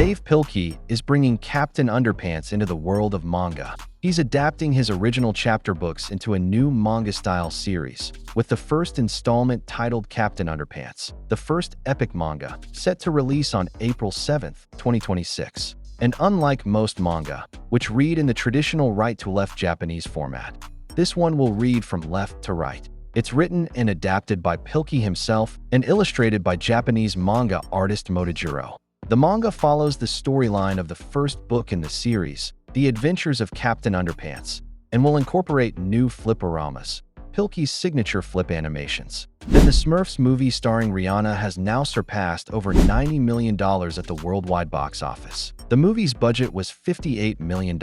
Dave Pilkey is bringing Captain Underpants into the world of manga. He's adapting his original chapter books into a new manga-style series, with the first installment titled Captain Underpants, the first epic manga, set to release on April 7, 2026. And unlike most manga, which read in the traditional right-to-left Japanese format, this one will read from left to right. It's written and adapted by Pilkey himself and illustrated by Japanese manga artist Motojiro. The manga follows the storyline of the first book in the series, The Adventures of Captain Underpants, and will incorporate new fliporamas, Pilkey's signature flip animations. Then the Smurfs movie starring Rihanna has now surpassed over $90 million at the worldwide box office. The movie's budget was $58 million.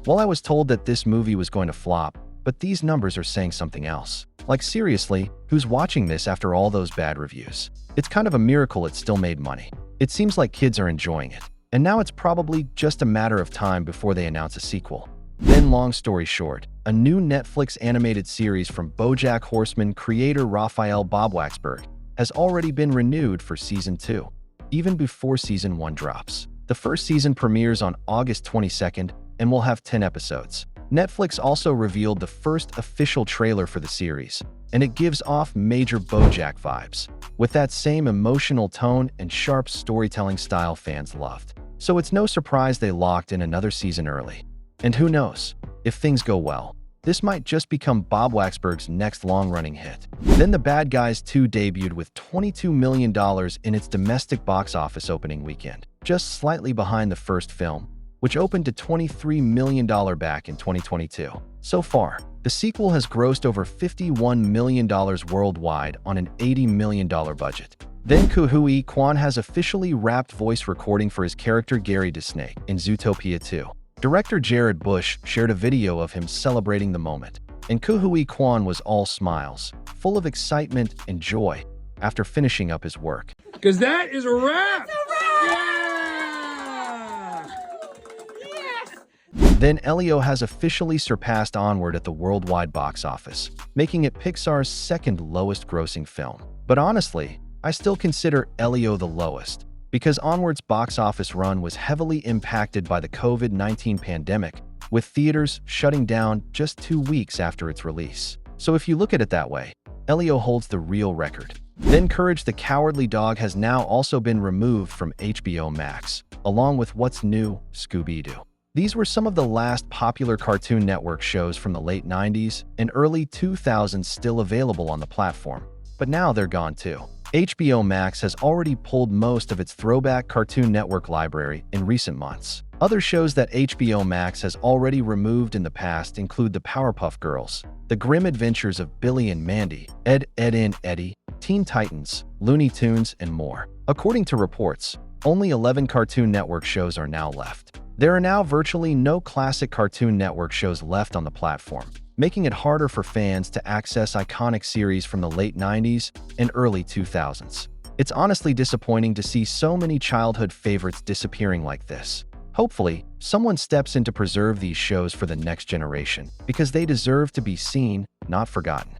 Well, I was told that this movie was going to flop, but these numbers are saying something else. Like seriously, who's watching this after all those bad reviews? It's kind of a miracle it still made money. It seems like kids are enjoying it, and now it's probably just a matter of time before they announce a sequel. Then, long story short, a new Netflix animated series from BoJack Horseman creator Raphael Bob Waxberg has already been renewed for Season 2, even before Season 1 drops. The first season premieres on August 22nd and will have 10 episodes. Netflix also revealed the first official trailer for the series, and it gives off major BoJack vibes, with that same emotional tone and sharp storytelling style fans loved. So it's no surprise they locked in another season early. And who knows, if things go well, this might just become Bob Waxberg's next long-running hit. Then The Bad Guys 2 debuted with $22 million in its domestic box office opening weekend, just slightly behind the first film, which opened to $23 million back in 2022. So far, the sequel has grossed over $51 million worldwide on an $80 million budget. Then Quan has officially wrapped voice recording for his character Gary DeSnake in Zootopia 2. Director Jared Bush shared a video of him celebrating the moment, and Quan was all smiles, full of excitement and joy after finishing up his work. Because that is a wrap! Then Elio has officially surpassed Onward at the worldwide box office, making it Pixar's second lowest grossing film. But honestly, I still consider Elio the lowest, because Onward's box office run was heavily impacted by the COVID-19 pandemic, with theaters shutting down just 2 weeks after its release. So if you look at it that way, Elio holds the real record. Then Courage the Cowardly Dog has now also been removed from HBO Max, along with What's New, Scooby-Doo. These were some of the last popular Cartoon Network shows from the late 90s and early 2000s still available on the platform, but now they're gone too. HBO Max has already pulled most of its throwback Cartoon Network library in recent months. Other shows that HBO Max has already removed in the past include The Powerpuff Girls, The Grim Adventures of Billy and Mandy, Ed, Edd n Eddy, Teen Titans, Looney Tunes, and more. According to reports, only 11 Cartoon Network shows are now left. There are now virtually no classic Cartoon Network shows left on the platform, making it harder for fans to access iconic series from the late 90s and early 2000s. It's honestly disappointing to see so many childhood favorites disappearing like this. Hopefully, someone steps in to preserve these shows for the next generation, because they deserve to be seen, not forgotten.